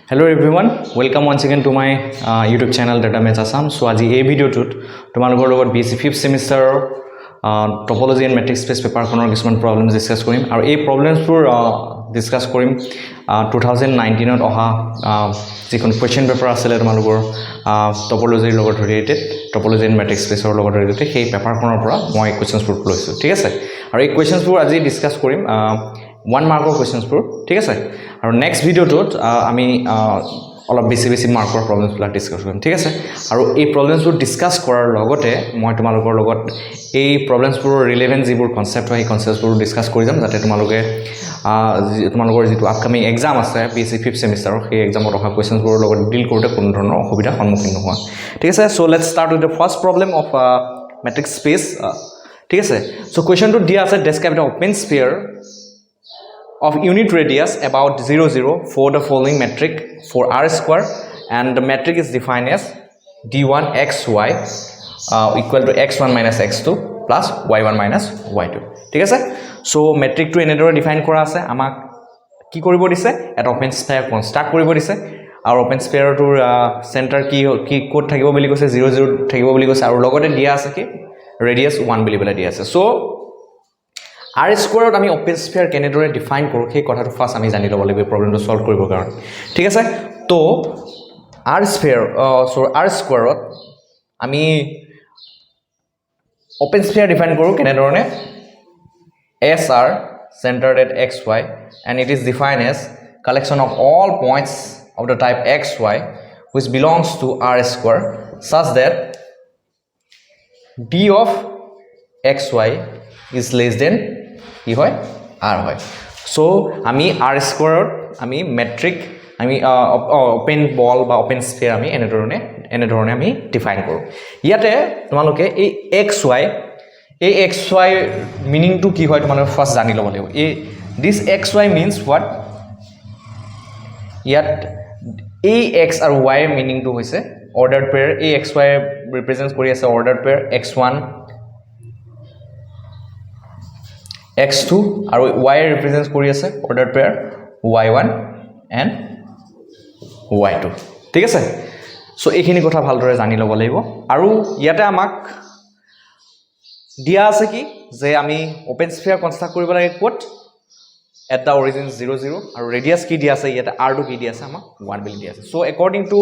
Hello everyone, welcome once again to my YouTube channel Data Maths Assam. So আজি এই ভিডিওটোত তোমালোকৰ লগত BC 5th semester topology and matrix space paper খনৰ কিছুমান problems discuss কৰিম আৰু এই problems বোৰ discuss কৰিম 2019 ত অহা যিখন question paper আছিল তোমালোকৰ topology লগত related topology and matrix space ৰ লগত related সেই পেপাৰ খনৰ পৰা মই questions বোৰ লৈছো ঠিক আছে আৰু এই questions বোৰ আজি discuss কৰিম 1 mark questions বোৰ ঠিক আছে আৰু next video টোত আমি অলপ বেছি মাৰ্কৰ প্ৰবলেমছ বিলাক ডিসকাস কৰিম ঠিক আছে আৰু এই প্ৰবলেমছ বোৰ ডিসকাস কৰাৰ লগতে মই তোমালোকৰ লগত এই প্ৰবলেমছ বোৰৰ ৰিলেভেন্ট যিবোৰ কনসেপ্ট হয় এই কনসেপ্টছ বোৰ ডিসকাস কৰি যাম যাতে তোমালোকে তোমালোকৰ যেটো আপকামিং এক্সাম আছে BC 5th সেমিষ্টাৰৰ সেই এক্সামত অহা কোৱেশ্চনছ বোৰৰ লগত ডিল কৰোতে কোনো ধৰণৰ অসুবিধা সন্মুখীন নোহোৱা ঠিক আছে so let's start with the first problem of metric space ঠিক আছে সো কোৱেশ্চনটো দিয়া আছে describe the open sphere of unit radius about 0 0 for the following metric for r square and the metric is defined as d1 xy equal to x1 minus x2 plus y1 minus y2 ঠিক আছে so metric to এনেদৰে define কৰা আছে আমাক কি কৰিব দিছে এটা ওপেন স্ফিয়াৰ কনস্ট্ৰাক্ট কৰিব দিছে আৰু ওপেন স্ফিয়াৰটোৰ সেন্টাৰ কি কোড থাকিব বুলি কৈছে 0 0 থাকিব বুলি কৈছে আৰু লগতে দিয়া আছে কি ৰেডিয়াস 1 বুলি বলা দিয়া আছে so r square আমি ওপেন স্ফিয়াৰ কেনেদৰে ডিফাইন কৰো সেই কথাটো ফাৰ্স্ট আমি জানি লব লাগিব প্ৰবলেমটো সলভ কৰিবৰ কাৰণে ঠিক আছে তো r sphere so r square আমি ওপেন স্ফিয়াৰ ডিফাইন কৰো কেনেদৰে sr centered at xy and it is defined as collection of all points of the type xy which belongs to r square such that d of xy is less than কি হয় r হয় so আমি r square আমি metric আমি open ball বা open sphere আমি এনেধৰণে আমি ডিফাইন কৰো ইয়াতে তোমালোকে এই xy মিনিং টু কি হয় তোমালোকে ফাৰ্স্ট জানি লব লাগিব এই দিস xy means what ইয়াত এই x আৰু y মিনিং টু হৈছে অৰ্ডাৰড পেয়াৰ এই xy ৰিপ্ৰেজেন্ট কৰি আছে অৰ্ডাৰড পেয়াৰ x1 x2 আৰু y represents কৰি আছে ordered pair y1 and y2 ঠিক আছে সো এইখিনি কথা ভালদৰে জানি লব লাগিব আৰু ইয়াতে আমাক দিয়া আছে কি যে আমি ওপেন স্ফিয়াৰ কনস্ট্ৰাক্ট কৰিব লাগে কোট at the origin 0 0 আৰু ৰেডিয়াস কি দিয়া আছে ইয়াতে r2 কি দিয়া আছে আমাক 1 বুলি দিয়া আছে so according to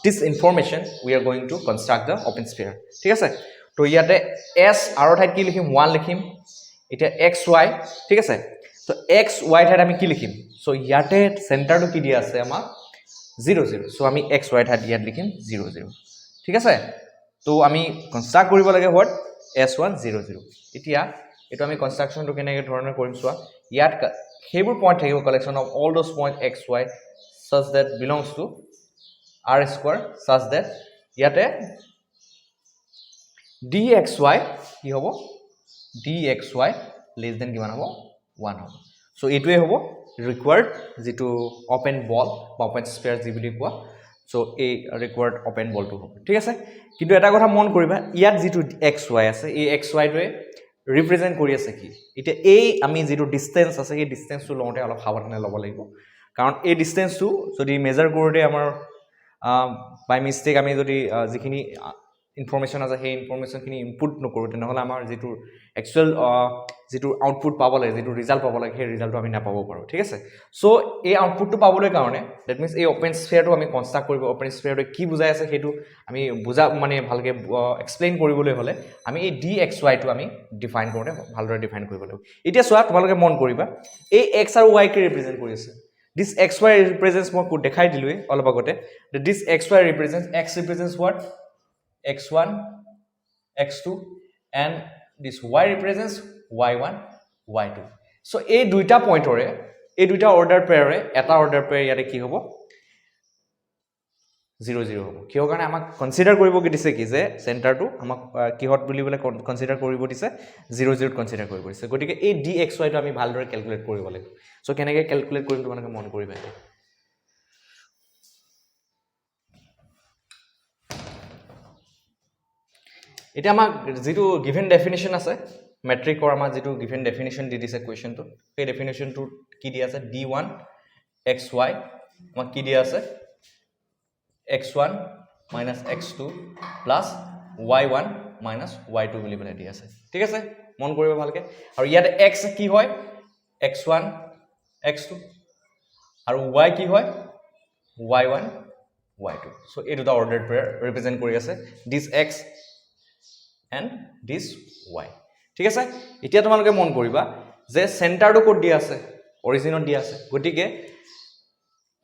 this information we are going to construct the open sphere ঠিক আছে তো ইয়াতে s r ঠাইত কি লিখিম 1 লিখিম এটা xy ঠিক আছে তো xy ঠাইত আমি কি লিখিম সো ইয়াতে সেন্টাৰটো কি দিয়া আছে আমাক 0 0 সো আমি xy ঠাইত ইয়াত লিখিম 0 0 ঠিক আছে তো আমি কনস্ট্ৰাক্ট কৰিব লাগে হোৱাট s1 0 0 এতিয়া এটো আমি কনস্ট্ৰাকশনটো কেনেকৈ ধৰণে কৰিম সোৱা ইয়াত হেবোৰ পইণ্ট থাকিব collection of all those point xy such that belongs to r square such that ইয়াতে dxy কি হ'ব dxy less than কিমান হ'ব 1 হ'ব সো এটোৱে হ'ব ৰিকোয়াৰ্ড যেটো ওপেন বল বা ওপেন স্ফিয়াৰ যি বুলি কোৱা সো এই ৰিকোয়াৰ্ড ওপেন বলটো হ'ব ঠিক আছে কিন্তু এটা কথা মন কৰিবা ইয়াত যেটো xy আছে এই xy টোৱে ৰিপ্ৰেজেন্ট কৰি আছে কি এটা এই আমি যেটো ডিসটেন্স আছে এই ডিসটেন্সটো লওঁতে অলপ সাৱধানে ল'ব লাগিব কাৰণ এই ডিসটেন্সটো যদি মেজাৰ কৰোতে আমাৰ বাই মিস্টেক আমি যদি যিখিনি ইনফৰমেশন আছে সেই ইনফৰমেশন খিনি ইনপুট নকৰো তেনেহলে আমাৰ যেটো একচুয়াল যেটো আউটপুট পাব লাগে যেটো ৰিজাল্ট পাব লাগে সেই ৰিজাল্টটো আমি নাপাব পাৰো ঠিক আছে সো এই আউটপুটটো পাবলৈ কাৰণে দ্যাট মিন্স এই ওপেন স্ফিয়াৰটো আমি কনস্ট্ৰাক্ট কৰিব ওপেন স্ফিয়াৰটো কি বুজাই আছে হেতু আমি বুজা মানে ভালকে এক্সপ্লেইন কৰিবলৈ হলে আমি এই dxy টো আমি ডিফাইন কৰোতে ভালদৰে ডিফাইন কৰিব লাগিব এতিয়া সোৱা তোমালোকে মন কৰিবা এই x আৰু y কে ৰিপ্ৰেজেন্ট কৰি আছে this xy represents মই কোড দেখাই দিলুৱে অলপ আগতে this xy represents x represents what x1 x2 and this y represents y1 y2 so এই দুইটা পইণ্টৰে এই দুইটা অৰ্ডাৰ পেয়াৰে এটা অৰ্ডাৰ পেয়াৰ ইয়াতে কি হ'ব 0 0 হ'ব কিয় কাৰণে আমাক কনসিডাৰ কৰিব কি দিছে কি যে সেন্টাৰটো আমাক কিহত বুলি বলে কনসিডাৰ কৰিব দিছে 0 0 কনসিডাৰ কৰিব দিছে গতিকে এই dxy টো আমি ভালদৰে ক্যালকুলেট কৰিব লাগিব সো কেনেকৈ ক্যালকুলেট কৰিম তোমালোকে মন কৰিবা এটা আমাক যেটো গিভেন ডেফিনিশন আছে মেট্ৰিকৰ আমাৰ যেটো গিভেন ডেফিনিশন দি দিছে কোৱেশ্চনটো সেই ডেফিনিশনটো কি দি আছে d1 xy আমাক কি দিয়া আছে x1 minus x2 plus y1 minus y2 বুলি পেলাই দিয়া আছে ঠিক আছে মন কৰিব ভালকে আৰু ইয়াত x কি হয় x1 x2 আৰু y কি হয় y1 y2 so এই দুটা ordered pair represent কৰি আছে this x and this y ঠিক আছে এতিয়া তোমালোকে মন কৰিবা যে সেন্টাৰটো কোড দিয়া আছে অৰিজিনত দিয়া আছে গতিকে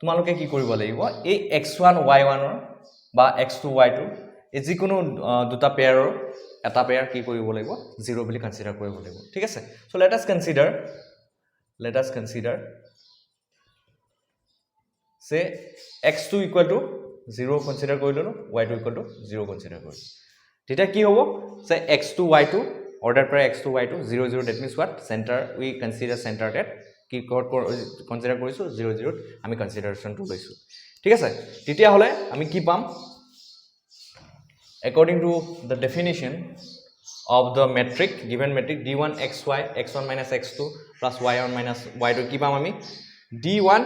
তোমালোকে কি কৰিব লাগিব এই x1 y1 ৰ বা x2 y2 এই যিকোনো দুটা পেয়াৰৰ এটা পেয়াৰ কি কৰিব লাগিব 0 বুলি কনসিডাৰ কৰিব লাগিব ঠিক আছে so let us consider say x2 equal to 0 consider কৰি ললো y2 equal to 0 consider কৰি তেতিয়া কি হ'ব say x2 y2 ordered pair x2 y2 0 0 that means what center we consider center at কি কনসিডাৰ কৰিছো 0 0 আমি কনসিডাৰেশন টু লৈছো ঠিক আছে তেতিয়া হলে আমি কি পাম according to the definition of the metric given metric d1 xy x1 minus x2 plus y1 minus y2 কি পাম আমি d1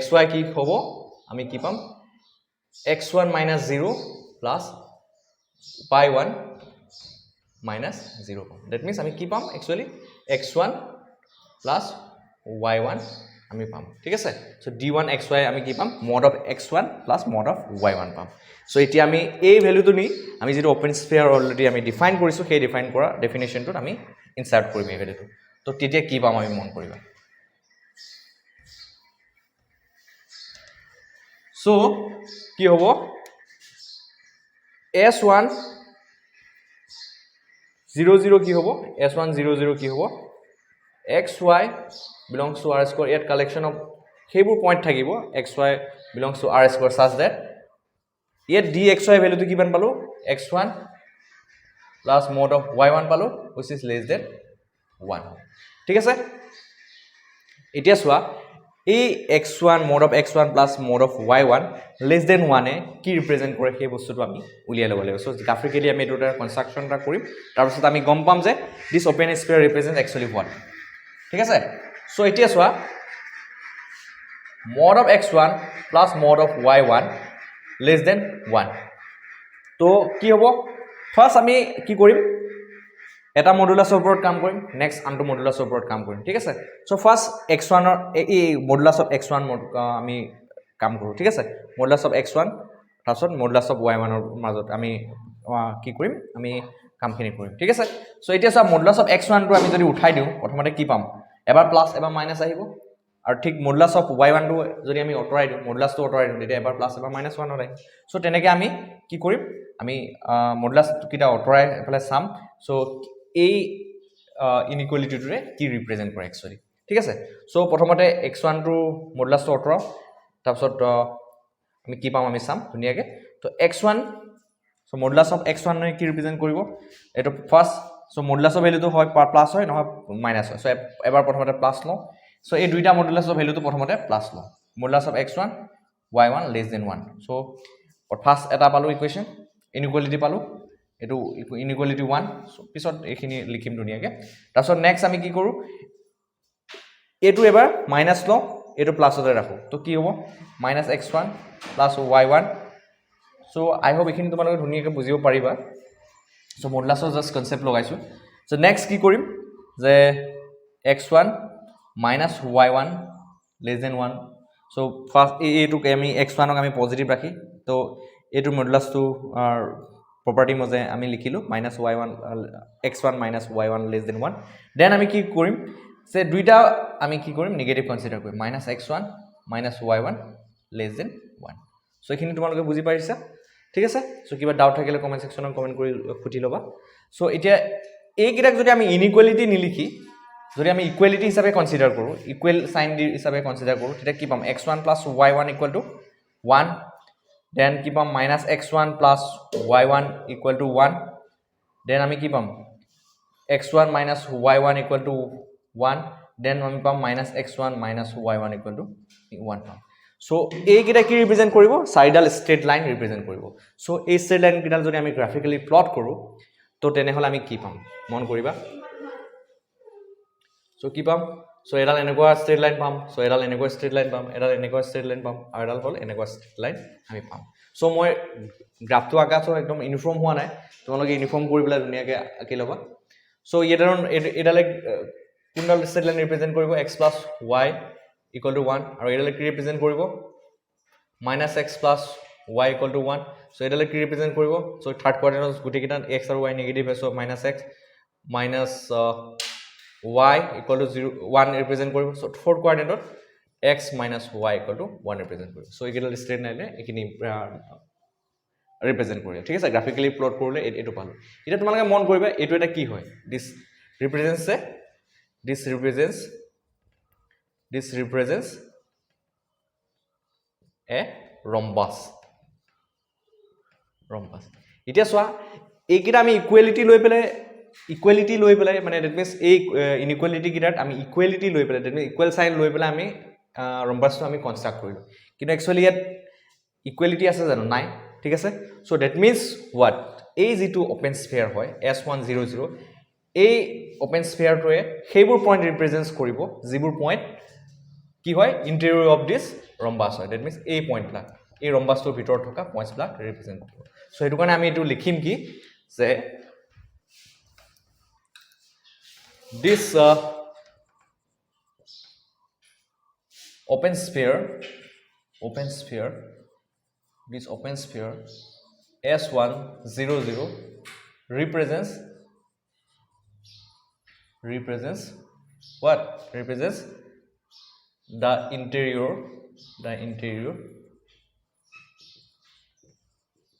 xy কি হ'ব আমি কি পাম x1 minus 0 plus y1 minus 0 পাম that means আমি কি পাম actually x1 plus y1 আমি পাম ঠিক আছে সো d1 xy আমি কি পাম mod of x1 plus mod of y1 পাম সো এতিয়া আমি এই ভ্যালুটো নি আমি যেটো ওপেন স্ফিয়াৰ অলৰেডি আমি ডিফাইন কৰিছো সেই ডিফাইন কৰা ডেফিনিশনটোত আমি ইনসাৰ্ট কৰিম এই ভ্যালুটো তো তেতিয়া কি পাম আমি মন কৰিবা সো কি হ'ব s1 0 0 কি হ'ব s1 0 0 কি হ'ব xy belongs to r square yet collection of সেইবোৰ পইণ্ট থাকিব xy belongs to r square such that yet dxy value to কিমান পালো x1 plus mod of y1 পালো which is less than 1 ঠিক আছে এতিয়া সোয়া এই x1 mod of x1 plus mod of y1 less than 1 এ কি represent কৰে সেই বস্তুটো আমি উলিয়াই ল'ব লাগিব সো গ্ৰাফিক্যালি আমি এটোটা কনস্ট্ৰাকশনটা কৰিম তাৰ পিছত আমি গম পাম যে this open sphere represents actually what ঠিক আছে সো এতিয়া সোয়া mod of x1 plus mod of y1 less than 1 তো কি হ'ব ফার্স্ট আমি কি কৰিম এটা মডুলাসৰ ওপৰত কাম কৰিম নেক্সট আনটো মডুলাসৰ ওপৰত কাম কৰিম ঠিক আছে সো ফাৰ্স্ট x1 ৰ এই মডুলাস অফ x1 আমি কাম কৰো ঠিক আছে মডুলাস অফ x1 তাৰছত মডুলাস অফ y1 ৰ মাজত আমি কি কৰিম আমি কামখিনি কৰিম ঠিক আছে সো এতিয়া সব মডুলাস অফ x1 টো আমি যদি উঠাই দিও প্ৰথমতে কি পাম এবাৰ প্লাস এবাৰ মাইনাস আহিব আৰু ঠিক মডুলাস অফ y1 টো যদি আমি অটৰাই দিও মডুলাস টো অটৰাই দিও তেতিয়া এবাৰ প্লাস এবাৰ মাইনাস 1 হয় সো তেনেকৈ আমি কি কৰিম আমি মডুলাস কিটা অটৰাই এফালে সাম সো এই ইনইকুয়ালিটিটোৰে কি ৰিপ্ৰেজেন্ট কৰে একচুয়ালি ঠিক আছে সো প্ৰথমতে x1 টো মডুলাস টো অটৰাও তাৰপিছত আমি কি পাম আমি সাম ধুনিয়াকে তো x1 so modulus of x1 কি ৰিপ্ৰেজেন্ট কৰিব এটো ফার্স্ট সো মডুলাস অফ ভ্যালুটো হয় প্লাস হয় নহয় মাইনাস হয় সো এবাৰ প্ৰথমতে প্লাস লও সো এই দুইটা মডুলাস অফ ভ্যালুটো প্ৰথমতে প্লাস লও modulus of x1 y1 less than 1 so first এটা পালো ইকুয়েশন ইনইকুয়ালিটি পালো এটো ইনইকুয়ালিটি 1 সো পিছত এখিনি লিখিম ধুনিয়াকে তাৰছত নেক্সট আমি কি কৰো এটো এবাৰ মাইনাস লও এটো প্লাসতে ৰাখো তো কি হ'ব -x1 y1 সো আই হোপ এখিনি তোমালোকে ধুনিয়াকে বুজিব পাৰিবা সো মডুলাসৰ জাস্ট কনসেপ্ট লগাইছো সো নেক্সট কি কৰিম যে x1 y1 less than 1 so first এটো আমি x1 ক আমি পজিটিভ ৰাখি তো এটো মডুলাস টো property মজে আমি লিখিলো -y1 x1 y1 less than 1 then আমি কি কৰিম সে দুইটা আমি কি কৰিম নেগেটিভ কনসিডাৰ কৰিম -x1 y1 less than 1 so এখিনি তোমালোকে বুজি পাইছা ঠিক আছে সো কিবা ডাউট থাকিলে কমেন্ট সেকশনত কমেন্ট কৰি খুটি লবা সো এতিয়া এই কিটাক যদি আমি ইনইকুয়ালিটি নিলিখি যদি আমি ইকুয়ালিটি হিচাপে কনসিডাৰ কৰো ইকুৱেল সাইন হিচাপে কনসিডাৰ কৰো তেতিয়া কি পাম x1 y1 1 then কি পাম -x1 y1 1 then আমি কি পাম x1 y1 1 then আমি পাম -x1 y1 1 পাম সো এই কিটা কি ৰিপ্ৰেজেন্ট কৰিব সাইডাল স্ট্ৰেট লাইন ৰিপ্ৰেজেন্ট কৰিব সো এই স্ট্ৰেট লাইন কিডাল যদি আমি গ্ৰাফিক্যালি প্লট কৰো তো তেনে হলে আমি কি পাম মন কৰিবা সো কি পাম সো এডাল এনেকুৱা ষ্ট্ৰেট লাইন পাম সো এডাল এনেকুৱা ষ্ট্ৰেট লাইন পাম এডাল এনেকুৱা ষ্ট্ৰেট লাইন পাম আৰু এডাল হ'ল এনেকুৱা ষ্ট্ৰেট লাইন আমি পাম সো মই গ্ৰাফটো আকাছো একদম ইউনিফৰ্ম হোৱা নাই তোমালোকে ইউনিফৰ্ম কৰি পেলাই ধুনীয়াকৈ আঁকি ল'বা সো এডালে কোনডাল ষ্ট্ৰেট লাইন ৰিপ্ৰেজেণ্ট কৰিব x plus y equal to 1 আৰু এডালে কি ৰিপ্ৰেজেণ্ট কৰিব minus x plus y equal to 1 so এডালে কি ৰিপ্ৰেজেণ্ট কৰিব so থাৰ্ড কোৱাড্ৰেন্টত গুটি কিটা x আৰু y নেগেটিভ আছে so minus x minus y equal to 1 represent কৰিব so fourth কোৱাড্ৰেন্টত x minus y equal to 1 represent কৰিব so একেডাল ষ্ট্ৰেট লাইনে এখিনি ৰিপ্ৰেজেণ্ট কৰে ঠিক আছে গ্ৰাফিক্যালি প্লট কৰিলে এটো পালো এটা তোমালোকে মন কৰিবা এটো এটা কি হয় this represents a rhombus এতিয়া চোৱা এইকিটা আমি ইকুৱেলিটি লৈ পেলাই মানে দ্যাট মিন্স এই ইনইকুৱেলিটি কিটাত আমি ইকুৱেলিটি লৈ পেলাই দ্যাট মিন্স ইকুৱেল সাইন লৈ পেলাই আমি ৰম্বাসটো আমি কনস্ট্ৰাক্ট কৰিলো কিন্তু একচুয়ালি ইয়াত ইকুৱেলিটি আছে জানো নাই ঠিক আছে সো দ্যাট মিন্স হোৱাট এই যেটো ওপেন স্ফিয়াৰ হয় S100 এই ওপেন স্ফিয়াৰটোৱে সেইবোৰ পইণ্ট ৰিপ্ৰেজেন্টস কৰিব যিবোৰ পইণ্ট কি হয় ইন্টেৰিয়ৰ অফ দিস ৰম্বাস হয় দ্যাট মিন্স এই পইণ্টবিলাক এই ৰম্বাসটোৰ ভিতৰত থকা পইণ্টবিলাক ৰিপ্ৰেজেন্ট কৰিব সো এটো কাৰণে আমি এটো লিখিম কি যে this open sphere S100 represents what represents the interior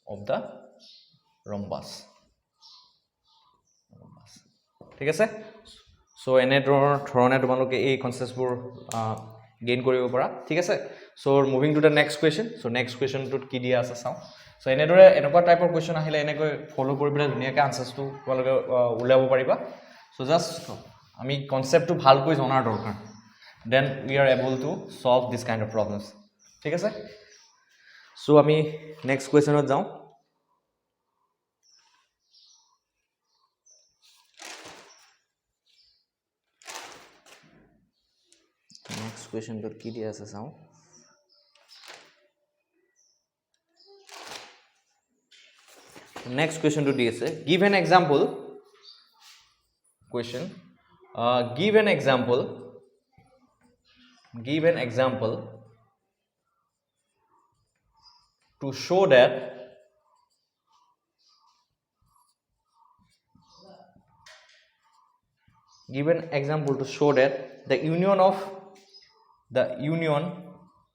of the rhombus ঠিক আছে সো এনে ধৰণে তোমালোকে এই কনসেপ্টবোৰ গেইন কৰিব পাৰা ঠিক আছে so moving to the next question so next কোৱেশ্চনটোত কি দিয়া আছে চাও সো এনেদৰে এনেকুৱা টাইপৰ কোৱেশ্চন আহিলে এনেকৈ ফলো কৰি পেলাই ধুনীয়াকৈ আনসাৰটো তোমালোকে উলাব পাৰিবা সো জাস্ট আমি কনসেপ্টটো ভালকৈ জনাৰ দৰকাৰ then we are able to solve this kind of problems ঠিক আছে সো আমি নেক্সট কোৱেশ্চনত যাও next question dot ki diya ase sao next question to diye ase give an example question give an example to show that the union of an infinite collection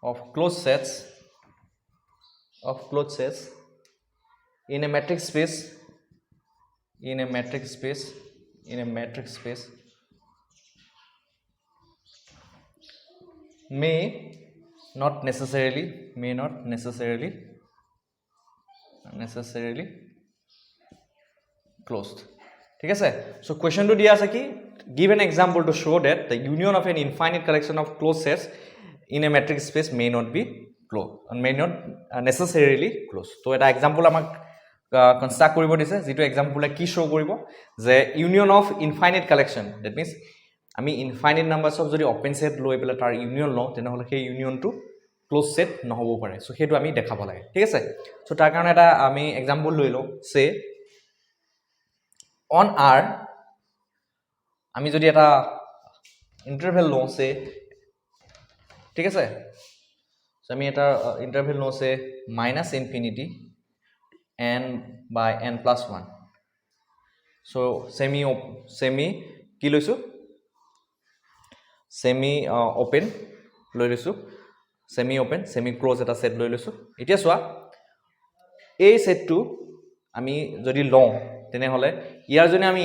of closed sets in a matrix space may not necessarily closed ঠিক আছে so question to dia ase ki give an example to show that the union of an infinite collection of closed sets in a matrix space may not be closed and may not necessarily closed to eta example amak construct কৰিব দিছে যেটো এক্সাম্পলে কি শো কৰিব যে union of infinite collection that means আমি infinite নাম্বাৰস of যদি open set লৈ পেলাই তাৰ ইউনিয়ন লওঁ তেনেহলে সেই ইউনিয়নটো ক্লোজ সেট নহব পাৰে সো হেতু আমি দেখাব লাগে ঠিক আছে সো তাৰ কাৰণে এটা আমি এক্সাম্পল লৈ লওঁ সে on r আমি যদি এটা ইন্টারভেল লওঁ সে ঠিক আছে সো আমি এটা ইন্টারভেল লওঁ সে -infinity n by n plus 1 so semi কি লৈছো semi open লৈ লৈছো semi open semi close এটা সেট লৈ লৈছো এতিয়া চোৱা এই সেটটো আমি যদি লওঁ তেনেহলে ইয়াৰ জন্য আমি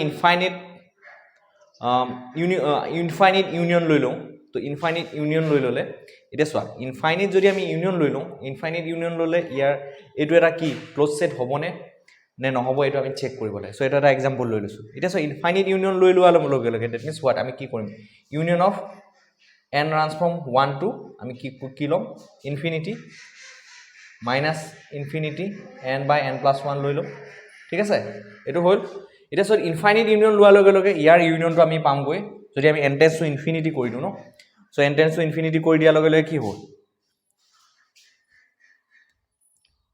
ইনফাইনাইট ইউনিয়ন লৈ লওঁ তো ইনফাইনাইট ইউনিয়ন লৈ ললে এটা চোৱা ইনফাইনাইট যদি আমি ইউনিয়ন লৈ লওঁ ইনফাইনাইট ইউনিয়ন ললে ইয়াৰ এটো এটা কি ক্লোজ সেট হবনে নে নহ'ব এইটো আমি চেক কৰিব লাগে চ' এইটো এটা এক্সাম্পল লৈ লৈছোঁ এতিয়া চ' ইনফাইনিট ইউনিয়ন লৈ লোৱাৰ লগে লগে ডেট মিনছ হোৱাট আমি কি কৰিম union of n runs from 1 to আমি কি ল'ম infinity minus infinity n by n plus 1 লৈ ল'ম ঠিক আছে এইটো হ'ল এতিয়া চ' ইনফাইনিট ইউনিয়ন লোৱাৰ লগে লগে ইয়াৰ ইউনিয়নটো আমি পামগৈ যদি আমি n টেন্স টু ইনফিনিটি কৰি দিওঁ ন চ' n টেন্স টু ইনফিনিটি কৰি দিয়াৰ লগে লগে কি হ'ল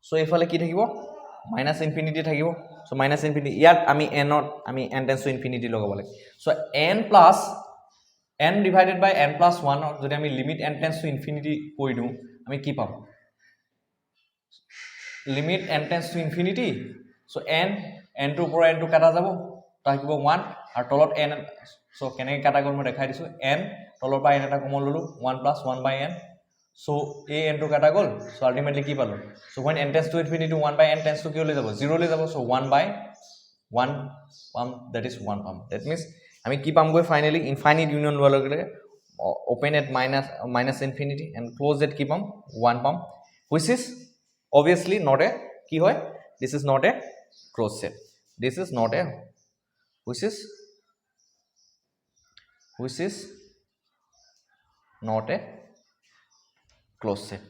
চ' এইফালে কি থাকিব মাইনাছ ইনফিনিটি থাকিব চ' মাইনাছ ইনফিনিটি ইয়াত আমি n টেন্স টু ইনফিনিটি লগাব লাগে চ' n ডিভাইডেড বাই n প্লাছ 1 যদি আমি limit n tends to infinity কৰি দিওঁ আমি কি পাম limit n tends to infinity so' n টোৰ পৰা n টো কাটা যাব থাকিব 1 আৰু তলত n চ' কেনেকৈ কাটা গ'ল মই দেখাই দিছোঁ n তলৰ পৰা n এটা কমন ল'লোঁ 1 প্লাছ 1 বাই n চ' এই n টো কাটা গ'ল চ' আল্টিমেটলি কি পালোঁ চ' when n tends to infinity 1 by n tends to কি লৈ যাব 0 লৈ যাব চ' 1 বাই 1 পাম দেট ইজ 1 পাম দেট মিনছ আমি কি পামগৈ ফাইনেলি ইনফাইনিট ইউনিয়ন লোৱাৰ লগে লগে open at minus infinity and close at কি পাম 1 পাম which is obviously not a কি হয় this is not a closed set this is not a which is not a closed set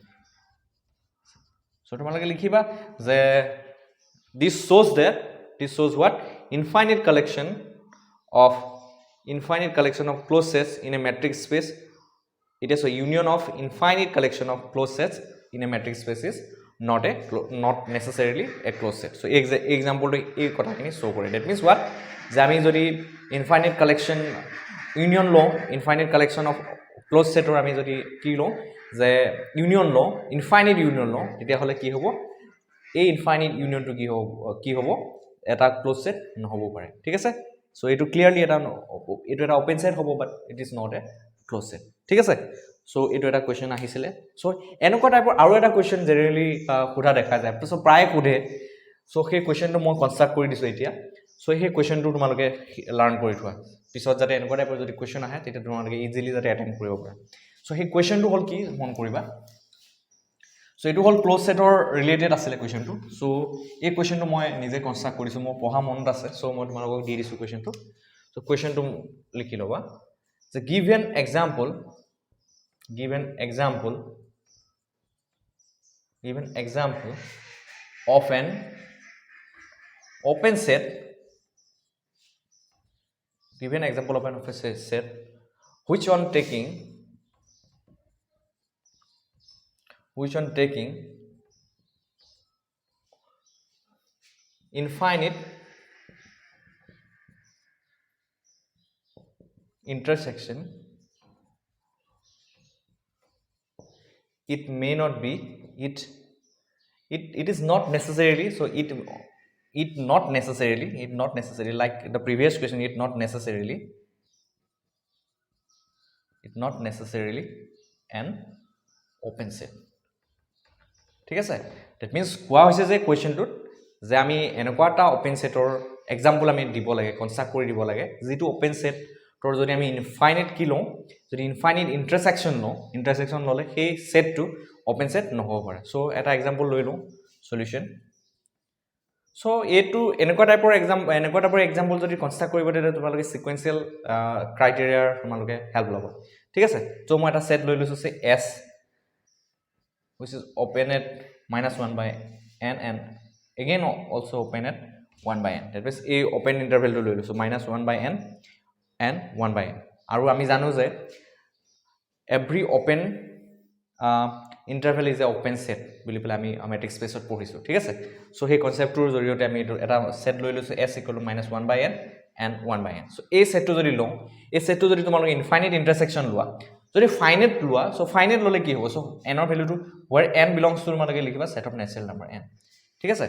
so তোমালোকে লিখিবা যে this shows what infinite collection of closed sets in a matrix space it is a union of infinite collection of closed sets in a matrix space is not necessarily a closed set so example to ei kotha kini show kore that means what je ami jodi infinite collection union law infinite collection of closed set or ami jodi ki law je union law infinite union law tetia hole ki hobo ei infinite union to ki hobo eta closed set nohobo pare thik ase so etu clearly eta open set hobo but it is not a closed set thik ase so etu eta question ahisile so enoko type aru eta question generally khuda dekha jay so pray khudhe so he question to moi construct kori disu etia so he question to tumaloke learn kori thua pisot jate enoko type jodi question ahe tete tumaloke easily jate attempt koribo para so he question to hol ki mon koriba so etu hol closed set or related asile question to so ei question to moi nije construct korisu mo poha mon ase so moi tumalok di disu question to so question to likhi loba so give an example of an open set give an example of an open set which on taking infinite intersection it may not be it is not necessarily so it not necessarily like the previous question it not necessarily an open set ঠিক আছে that means কোৱা হৈছে যে question টোত যে আমি এনেকুৱা এটা open set or example আমি দিব লাগে construct কৰি দিব লাগে যেটো open set তৰ যদি আমি infinite কি লওঁ যদি infinite intersection ললে সেই set টো open set নহব পাৰে so এটা example লৈ লওঁ solution so এটো এনেকুৱা টাইপৰ example যদি construct কৰিব দিলে তোমালোকে sequential criteria তোমালোকে help ল'ব ঠিক আছে so মই এটা set লৈ লৈছো সে s which is open at minus 1 by n and again also open at 1 by n that means a open interval to loilo so minus 1 by n and 1 by n aru ami janu je every open interval is a open set boli pela ami matrix space ot porisu thik ase so he concept tur joriote ami eta set loilo so s equal to minus 1 by n and 1 by n so a set to jodi lo a set to jodi tomaloke infinite intersection lua যদি finite লোৱা so finite ললে কি হ'ব so n ৰ ভ্যালুটো where n belongs to মানকে লিখিবা set of natural number n ঠিক আছে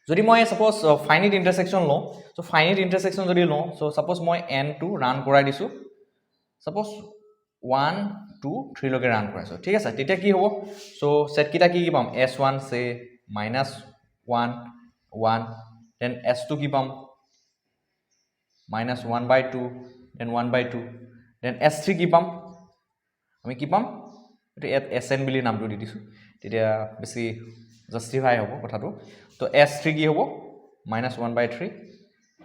যদি মই সাপোজ ফাইনাইট ইন্টারসেকশন লও সো ফাইনাইট ইন্টারসেকশন যদি লও সো সাপোজ মই n টো রান কৰাই দিছো সাপোজ 1 2 3 লকে ৰান কৰাইছো ঠিক আছে তেতিয়া কি হ'ব সো সেট কিটা কি পাম s1 সে -1 1 then s2 কি পাম -1/2 then 1/2 then s3 কি পাম আমি কি পাম এটা sn বুলি নামটো দি দিছো তেতিয়া বেছি জাস্টিফাই হ'ব কথাটো তো S3 কি হ'ব -1/3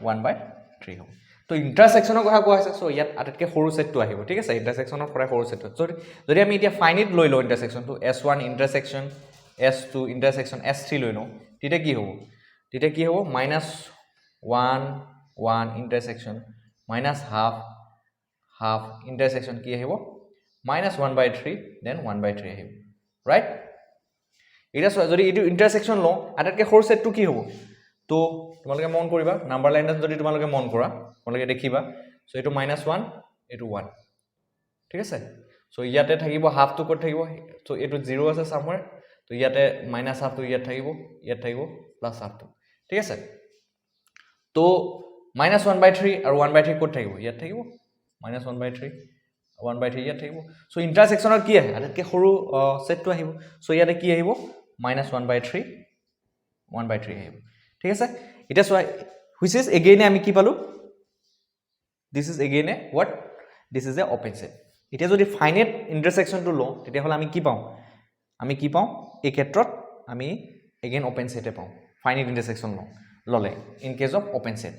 1/3 হ'ব তো ইন্টাৰসেকশনৰ কথা কোৱা হৈছে সো ইয়াত আটাইতকৈ সৰু সেটটো আহিব ঠিক আছে ইন্টাৰসেকশনৰ পৰা সৰু সেটটো যদি আমি এতিয়া ফাইনাইট লৈ লওঁ ইন্টাৰসেকশনটো S1 ইন্টাৰসেকশন S2 ইন্টাৰসেকশন S3 লৈ লওঁ তেতিয়া কি হ'ব -1 1 ইন্টাৰসেকশন -half half ইন্টাৰসেকশন কি আহিব -1/3 then 1/3 আহিব ৰাইট এটা যদি এটো ইন্টাৰসেকশন লওঁ আটাইতকৈ সৰু সেটটো কি হ'ব তো তোমালোকে মন কৰিবা নাম্বাৰ লাইনত যদি তোমালোকে মন কৰা তোমালোকে দেখিবা সো এটো -1 এটো 1 ঠিক আছে সো ইয়াতে থাকিব হাফ টু ক'ত থাকিব সো এটো 0 আছে সামহার তো ইয়াতে -half টু ইয়াত থাকিব +half টু ঠিক আছে তো -1/3 আৰু 1/3 ক'ত থাকিব ইয়াত থাকিব -1/3 1/3 ইয়াত থাকিব সো ইন্টাৰসেকশনৰ কি আহে আটাইতকৈ সৰু সেটটো আহিব সো ইয়াতে কি আহিব -1/3 1/3 আহিব ঠিক আছে এটা সো which is again আমি কি পালো this is again a what this is a open set এটা যদি ফাইনাইট ইন্টাৰসেকশনটো লওঁ তেতিয়া হলে আমি কি পাওঁ এই ক্ষেত্ৰত আমি again open set পাওঁ ফাইনাইট ইন্টাৰসেকশন ললে in case of open set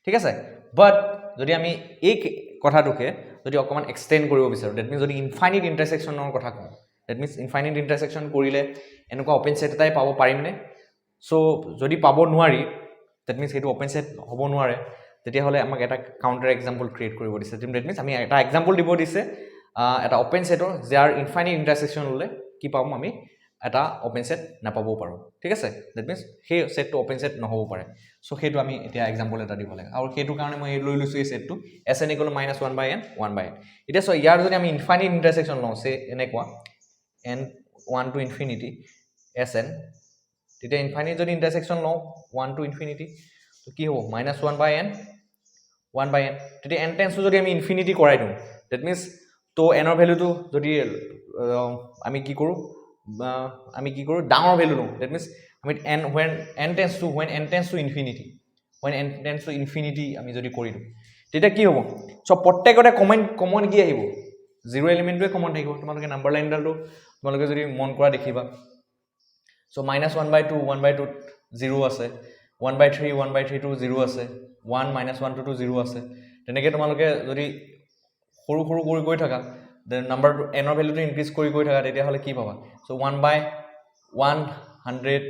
ঠিক আছে বাট যদি আমি এই কথাটোকে যদি অকমান এক্সটেন্ড কৰিব বিচাৰো দ্যাট মিন্স যদি ইনফাইনাইট ইন্টাৰসেকশনৰ কথা কওঁ দ্যাট মিন্স ইনফাইনাইট ইন্টাৰসেকশন কৰিলে এনেকুৱা ওপেন সেট এটাই পাব পাৰিমনে সো যদি পাব নোৱাৰি দ্যাট মিন্স সেইটো ওপেন সেট হ'ব নোৱাৰে তেতিয়া হলে আমাক এটা কাউন্টাৰ এক্সাম্পল ক্ৰিয়েট কৰিব দিছে দ্যাট মিন্স আমি এটা এক্সাম্পল দিব দিছে এটা ওপেন সেটৰ যাৰ ইনফাইনাইট ইন্টাৰসেকশন হলে কি পাম আমি এটা ওপেন সেট নাপাব পাৰো ঠিক আছে দ্যাট মিন্স সেই সেটটো ওপেন সেট নহব পাৰে সো সেইটো আমি এতিয়া এক্সাম্পল এটা দিব লাগে আৰু সেইটো কাৰণে মই লৈ লৈছো এই সেটটো Sn = -1/n 1/n এতিয়া সো ইয়াৰ যদি আমি ইনফাইনাইট ইন্টাৰসেকশন লওঁ সে এনেকুৱা n 1 to infinity Sn তেতিয়া ইনফাইনাইট যদি ইন্টাৰসেকশন লওঁ 1 to infinity তো কি হ'ব -1/n 1/n তেতিয়া n টেন্স যদি আমি ইনফিনিটি কৰাই দিওঁ দ্যাট মিন্স তো n ৰ ভ্যালুটো যদি আমি কি কৰো ডাঙৰ ভ্যালু লওঁ দ্যাট মিন্স আমি when n tends to infinity আমি যদি কৰি দিওঁ তেতিয়া কি হ'ব সব প্ৰত্যেকতে কমন কি আহিব জিৰো এলিমেন্টটোৱে কমন থাকিব তোমালোকে নাম্বাৰ লাইনডালটো তোমালোকে যদি মন কৰা দেখিবা সো -1/2 1/2 0 আছে 1/3 1/3 টো 0 আছে 1 -1 টো 0 আছে তেনেকে তোমালোকে যদি সৰু সৰু কৰি গৈ থাকা দেন নাম্বাৰটো n ৰ ভ্যালুটো ইনক্ৰিজ কৰি গৈ থাকা তেতিয়া হলে কি পাবা সো 1/100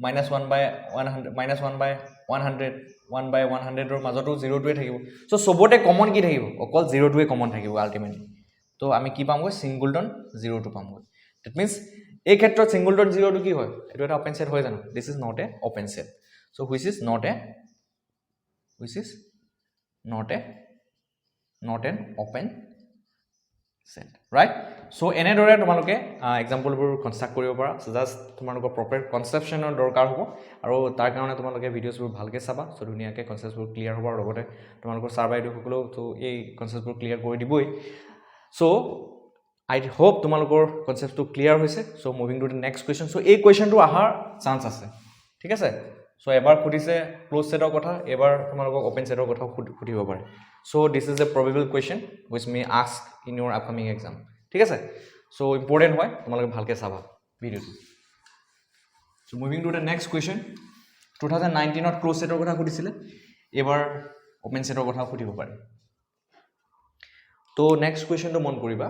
-1/100 ৰ মাজতো 0 টোৱে থাকিব সো সবতে কমন কি থাকিব অকল 0 টোৱে কমন থাকিব আলটিমেটলি তো আমি কি পামগৈ সিংগলটন 0 টো পামগৈ দ্যাট মিন্স এই ক্ষেত্ৰত সিংগলটন 0 টো কি হয় এটো এটা ওপেন সেট হয় জানো this is not a open set so which is not an open set right so এনেদৰে তোমালোকে এক্সাম্পলবোৰ কনস্ট্ৰাক্ট কৰিব পাৰা সো জাস্ট তোমালোকৰ প্ৰপাৰ কনসেপচনৰ দৰকাৰ হ'ব আৰু তাৰ কাৰণে তোমালোকে ভিডিওছবোৰ ভালকৈ চাবা সো ধুনীয়াকৈ কনসেপ্টবোৰ ক্লিয়াৰ হ'ব আৰু লগতে তোমালোকৰ ছাৰ বাইদেউসকলেও তো এই কনসেপ্টবোৰ ক্লিয়াৰ কৰি দিবই সো I hope তোমালোকৰ কনসেপ্টটো ক্লিয়াৰ হৈছে so moving to the next question so এই কোৱেশ্চনটো আহাৰ চান্স আছে ঠিক আছে সো এবাৰ খুদিছে ক্লোজ সেটৰ কথা এবাৰ তোমালোকক ওপেন সেটৰ কথা খুদিব পাৰে so this is a probable question which may ask in your upcoming exam ঠিক আছে সো ইম্পৰ্টেন্ট হয় তোমালোকে ভালকৈ চাবা ভিডিওটো so moving to the next question 2019 ত ক্লোজ সেটৰ কথা খুদিছিলে এবাৰ ওপেন সেটৰ কথা খুদিব পাৰে তো নেক্সট কোৱেশ্চনটো মন কৰিবা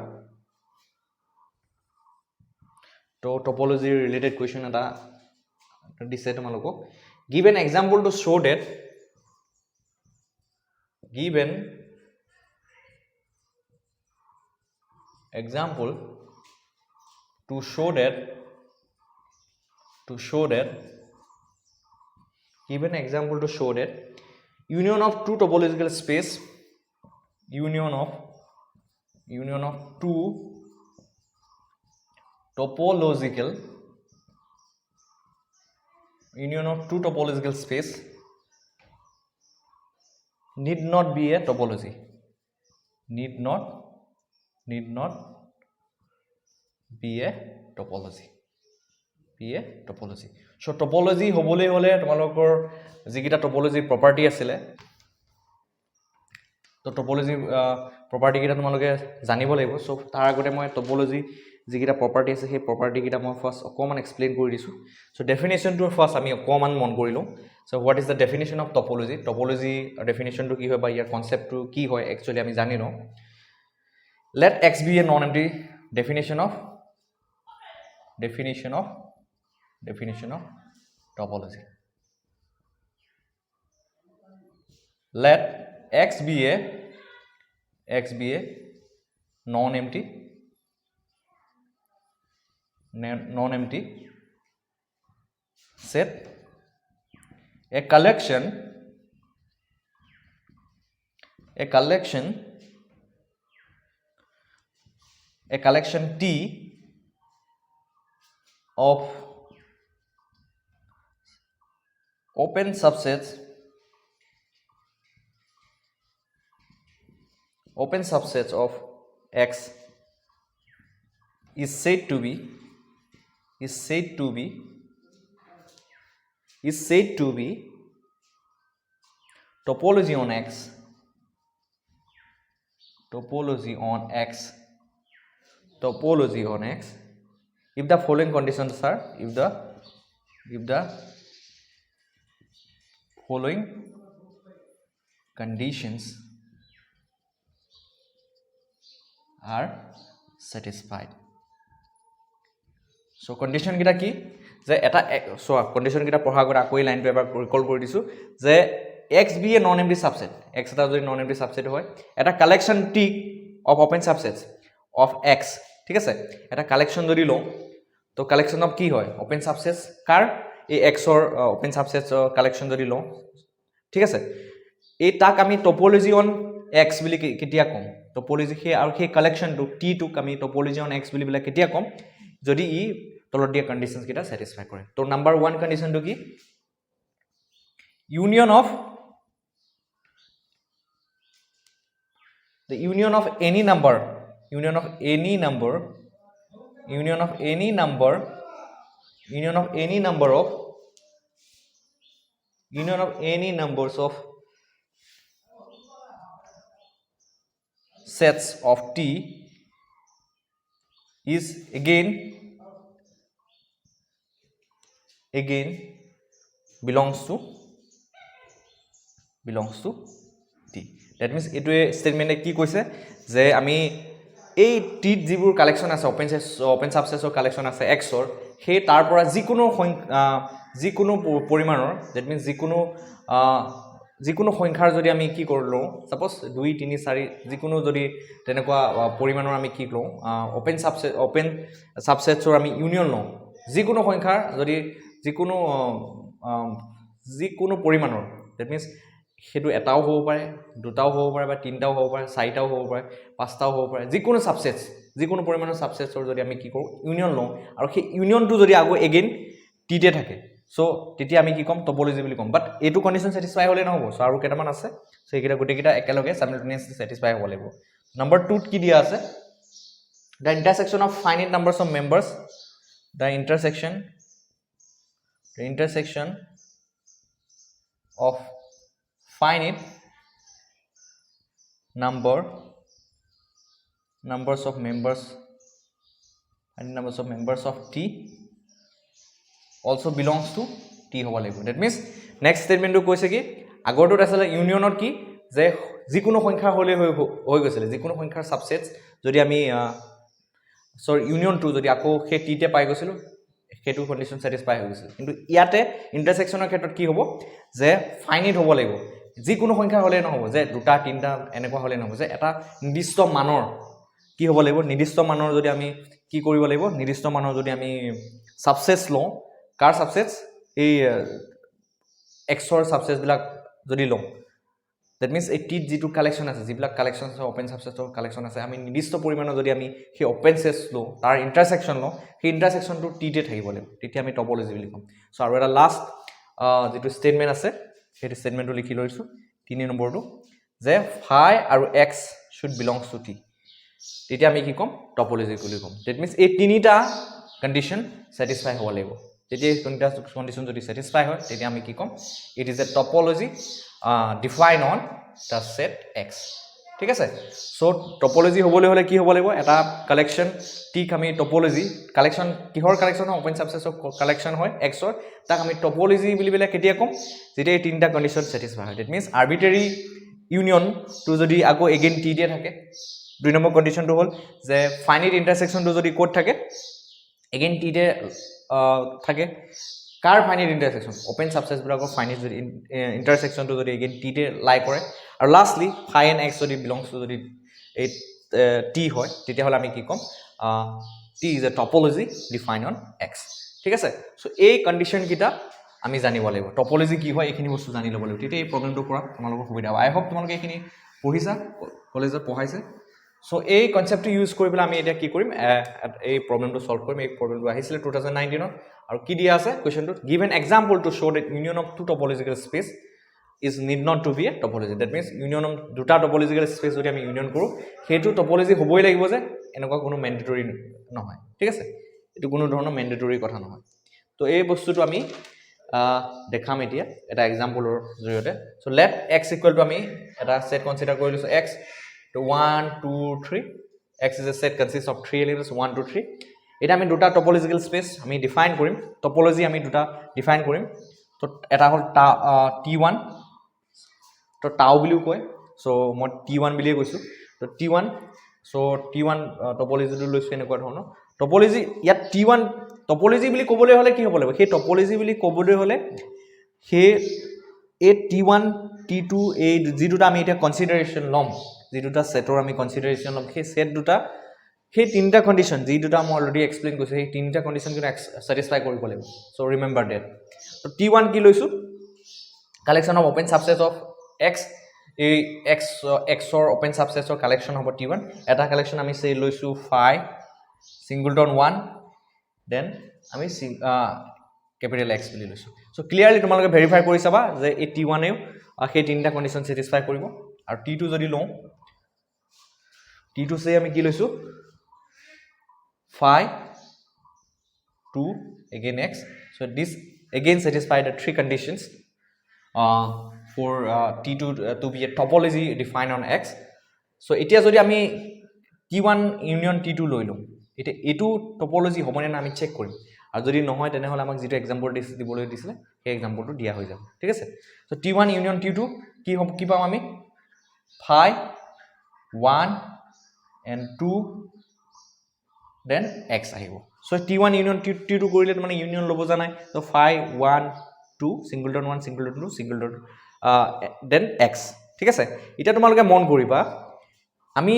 তো টপোলজি ৰিলেটেড কোৱেশ্চন এটা দিছে তোমালোকক give an example to show that union of two topological space union of two topological space need not be a topology need not be a topology so topology হবলে হলে তোমালোকৰ যিকিটা topology property আছিলে তো topology property কিটা তোমালোকে জানিব লাগিব সো তাৰ আগতে মই topology যিকেইটা প্ৰপাৰ্টি আছে সেই প্ৰপাৰ্টিকেইটা মই ফাৰ্ষ্ট অকণমান এক্সপ্লেইন কৰি দিছোঁ চ' ডেফিনেশ্যনটো ফাৰ্ষ্ট আমি অকণমান মন কৰিলোঁ so' what is the definition of topology topology ডেফিনেশ্যনটো কি হয় বা ইয়াৰ কনচেপ্টটো কি হয় একচুৱেলি আমি জানি লওঁ let x be a non-empty definition of topology let x be a non-empty set a collection T of open subsets of X is said to be topology on X if the following conditions are if the following conditions are satisfied so condition kita ki je eta so condition kita পঢ়া আগত আকৌ এই লাইনটো এবাৰ recall কৰি দিছো যে x be a non empty subset x এটা যদি non empty subset হয় এটা collection t of open subsets of x ঠিক আছে এটা কালেকশন যদি লও তো কালেকশন অফ কি হয় ওপেন সাবসেটস কাৰ এই x অৰ ওপেন সাবসেটস কালেকশন যদি লও ঠিক আছে এই তাক আমি টপোলজি অন x বুলি কেতিয়া কম টপোলজি হে আৰু হে কালেকশন টু t টুক আমি টপোলজি অন x বুলি কেতিয়া কম যদি ই তলত দিয়া কন্ডিশনস কিটা স্যাটিসফাই কৰে তো নাম্বার 1 কন্ডিশন টু কি union of any number of sets of T is again belongs to T that means এটোৱে স্টেটমেন্টে কি কৈছে যে আমি এই T যিবোৰ কালেকশন আছে ওপেন সাবসেটৰ কালেকশন আছে X অৰ হে তাৰ পৰা যিকোনো পৰিমাণৰ that means যিকোনো সংখ্যাৰ যদি আমি কি কৰলো সাপোজ 2 3 4 যিকোনো যদি তেনেকুৱা পৰিমাণৰ আমি কি লওঁ ওপেন সাবসেটৰ আমি ইউনিয়ন লওঁ যিকোনো সংখ্যাৰ যদি যিকোনো পৰিমাণৰ that means হেতু এটাও হ'ব পাৰে দুটাও হ'ব পাৰে বা তিনটাও হ'ব পাৰে চাৰিটাও হ'ব পাৰে পাঁচটাও হ'ব পাৰে যিকোনো সাবসেটস যিকোনো পৰিমাণৰ সাবসেটৰ যদি আমি কি কৰো ইউনিয়ন লওঁ আৰু সেই ইউনিয়নটো যদি আগো এগেইন টিতে থাকে সো তেতিয়া আমি কি কম টপোলজি বুলি কম বাট এটো কন্ডিশন স্যাটিসফাই হলে নহব সো আৰু কেটামান আছে সো এইকেইটা গুটেকিটা একেলগে সাইমultaneously স্যাটিসফাই হ'ব লাগিব নাম্বার 2 কি দিয়া আছে the intersection of finite numbers of members the intersection of finite numbers of members of T also belongs to T হ'ব লাগিব that means next statement কৈছে কি আগৰটো আছিল ইউনিয়নত কি যে যিকোনো সংখ্যা হলে হৈ গৈছিল যিকোনো সংখ্যাৰ সাবসেটস যদি আমি ইউনিয়নটো যদি আকৌ হে T তে পাই গৈছিল হেতু কন্ডিশন স্যাটিসফাই হৈ গৈছিল কিন্তু ইয়াতে ইন্টাৰসেকশনৰ ক্ষেত্ৰত কি হ'ব যে ফাইনাইট হ'ব লাগিব যিকোনো সংখ্যা হলে নহব যে দুটা তিনটা এনেকুৱা হলে নহব যে এটা নিৰ্দিষ্ট মানৰ কি হ'ব লাগিব নিৰ্দিষ্ট মানৰ যদি আমি কি কৰিব লাগিব নিৰ্দিষ্ট মানৰ যদি আমি সাবসেটস লওঁ কাৰ সাবসেটস এই x অৰ সাবসেটস বিলাক যদি লওঁ that means a T যেটো কালেকশন আছে যিবিলাক কালেকশন আছে ওপেন সাবসেটৰ কালেকশন আছে আমি নিৰ্দিষ্ট পৰিমাণৰ যদি আমি সেই ওপেন সেটস লওঁ তাৰ ইন্টারসেকশন লওঁ সেই ইন্টারসেকশনটো T তে থাকিব লাগিব তেতিয়া আমি টপোলজি বুলি কম সো আৰু এটা লাষ্ট যেটো স্টেটমেন্ট আছে সেই স্টেটমেন্টটো লিখি লৈছো 3 নম্বৰটো যে phi আৰু x should belongs to T তেতিয়া আমি কি কম টপোলজি বুলি কম that means এই তিনিটা কন্ডিশন স্যাটিসফাই হ'ব লাগিব তেতিয়া তিনিটা কন্ডিশন যদি স্যাটিসফাই হয় তেতিয়া আমি কি কম it is a topology defined on the set X ঠিক আছে সো টপোলজি হ'বলৈ হলে কি হ'ব লাগিব এটা কালেকশন টিক আমি টপোলজি কালেকশন কিহৰ কালেকশন ওপেন সাবসেটৰ কালেকশন হয় x ৰ তাক আমি টপোলজি বুলি বেলে কেতিয়া কম যেতিয়া এই তিনটা কন্ডিশন স্যাটিসফাই হয় দ্যাট মিন্স আৰবিট্ৰাৰি ইউনিয়ন টু যদি আকৌ এগেইন টি দিয়ে থাকে দুই নম্বৰ কন্ডিশনটো হ'ল যে ফাইনাইট ইন্টাৰসেকশনটো যদি কোড থাকে এগেইন টি দিয়ে থাকে কাৰ ফাইনাইট ইন্টাৰসেকশন ওপেন সাবসেট বিলাকৰ ফাইনাইট যদি ইন্টাৰসেকশনটো যদি এগেইন টি দিয়ে লাই কৰে আৰু লাষ্টলি phi and x যদি belongs to যদি এই t হয় তেতিয়া হলে আমি কি কম t is a topology defined on x ঠিক আছে সো এই কন্ডিশন কিটা আমি জানিব লাগিব টপোলজি কি হয় এইখিনি বস্তু জানি ল'ব লাগিব তেতিয়া এই প্ৰবলেমটো কৰা তোমালোকৰ সুবিধা হ'ব আই হোপ তোমালোকে এইখিনি পঢ়িছা কলেজত পঢ়াইছে সো এই কনসেপ্টটো ইউজ কৰি পেলাই আমি এটা কি কৰিম এই প্ৰবলেমটো সলভ কৰিম এই প্ৰবলেমটো আহিছিল 2019 ত আৰু কি দিয়া আছে কোৱেশ্চনটো give an example to show that union of two topological space is need not to be a topology that means union of দুটা topological space যদি আমি ইউনিয়ন কৰো হেতু টপোলজি হ'বই লাগিব যে এনেকুৱা কোনো ম্যান্ডেটৰি নহয় ঠিক আছে এটো কোনো ধৰণৰ ম্যান্ডেটৰি কথা নহয় তো এই বস্তুটো আমি দেখাম এতিয়া এটা এক্সাম্পলৰ জৰিয়তে so let x equal to আমি এটা সেট কনসিডাৰ কৰি লৈছো x to 1 2 3 x is a set consists of 3 elements 1 2 3 এটা আমি দুটা টপোলজিক্যাল স্পেস আমি ডিফাইন কৰিম টপোলজি আমি দুটা ডিফাইন কৰিম তো এটা হ'ল t1 তো tau বুলিও কয় সো মই t1 বুলিয়ে কৈছো তো t1 সো t1 টপোলজিটো লৈছো এনেকুৱা ধৰণৰ টপোলজি ইয়াত t1 টপোলজি বুলি ক'বলৈ হলে কি হ'ব লাগিব সেই টপোলজি বুলি ক'বলৈ হলে সেই এই t1 t2 এই যি দুটা আমি এটা কনসিডাৰেশন লম যি দুটা সেটৰ আমি কনসিডাৰেশন লম সেই সেট দুটা সেই তিনটা কন্ডিশন যি দুটা মই অলৰেডি এক্সপ্লেইন কৰিছো সেই তিনটা কন্ডিশন কিন্তু স্যাটিসফাই কৰিব লাগিব সো ৰিমেম্বাৰ দ্যাট তো t1 কি লৈছো collection of open subset of x এই x or open subsets or collection of t1 এটা collection আমি say লৈছো phi singleton 1 then আমি capital x বুলি লৈছো so clearly তোমালোকে verify কৰি চাবা যে এই t1 এ সেই তিনটা কন্ডিশন satisfy কৰিব আৰু t2 যদি লওঁ t2 সে আমি কি লৈছো phi 2 again x so this again satisfy the three conditions for t2 to be a topology defined on x so এতিয়া যদি আমি t1 union t2 লৈ লম এটা এটো টপোলজি হ'বনে না আমি চেক কৰিম আৰু যদি নহয় তেনে হলে আমাক যেটো এক্সাম্পল দিবলৈ দিছিলে সেই এক্সাম্পলটো দিয়া হৈ যাব ঠিক আছে so t1 union t2 কি পাম আমি phi 1 and 2 then x আহিব so t1 union t2 কৰিলে মানে ইউনিয়ন লব জানাই so phi 1 2 singleton 1 singleton 2 singleton then x ঠিক আছে এটা তোমালোকে মন কৰিবা আমি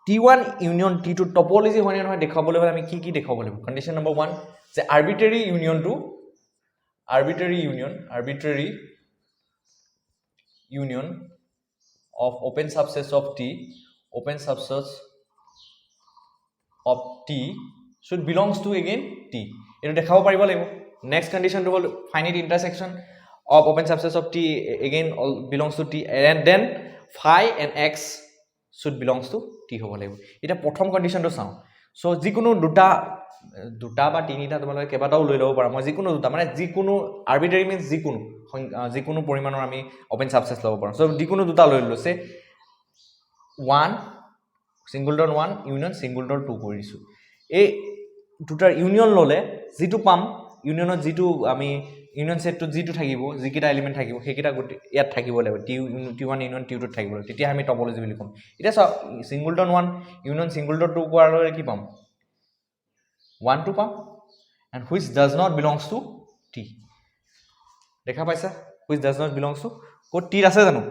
t1 union t2 টপোলজি হয় নহয় দেখাবলৈ হলে আমি কি দেখাব লাগিব কন্ডিশন নম্বৰ 1 যে arbitrary union of open subsets of t should belongs to again t এটো দেখাব পাৰিব লাগিব next condition to hold finite intersection of open subsets of t again all belongs to t and then phi and x should belongs to t হ'ব লাগিব এটা প্ৰথম কন্ডিশনটো চাও so যিকোনো দুটা বা তিনিটা তোমালোকে কেবাটাও লৈ লব পাৰা মই যিকোনো দুটা মানে যিকোনো আৰবিট্ৰাৰি মিন্স যিকোনো পৰিমাণৰ আমি ওপেন সাবসেট লব পাৰো সো যিকোনো দুটা লৈ লৈছে 1 singleton 1 union singleton 2 কৰিছো এই দুটাৰ ইউনিয়ন ললে যেটো পাম ইউনিয়নত যেটো আমি ইউনিয়ন সেটটো যেটো থাকিব যিকিটা এলিমেন্ট থাকিব সেইকিটা ইয়াত থাকিব লাগিব t1 ইউনিয়ন t2 থাকিব তেতিয়া আমি টপোলজি বুলি কম এটা singleton 1 ইউনিয়ন singleton 2 কৰাৰ লগে কি পাম 1 2 পাম and which does not belongs to t দেখা পাইছা which does not belongs to co t আছে জানো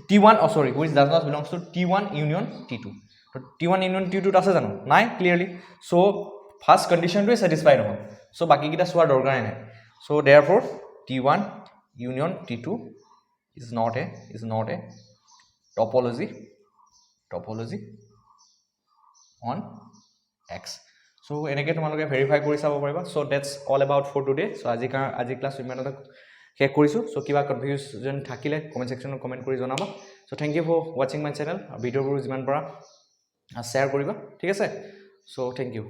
t1 sorry which does not belongs to t1 union t2 তো t1 union t2 আছে জানো নাই ক্লিয়াৰলি সো ফাৰ্স্ট কন্ডিশন টো satisfy নহয় সো বাকি কিটা সোৱাৰ দৰকাৰ নাই so therefore t1 union t2 is not a topology on x so এনেকে তোমালোকে ভেৰিফাই কৰি চাব পাৰিবা so that's all about for today so আজি ক্লাস ইমানতে শেষ কৰিছো so কিবা কনফিউজন থাকিলে কমেন্ট সেকশনত কমেন্ট কৰি জনাবা so thank you for watching my channel ভিডিওবোৰ যিমান পৰা শেয়াৰ কৰিবা ঠিক আছে so thank you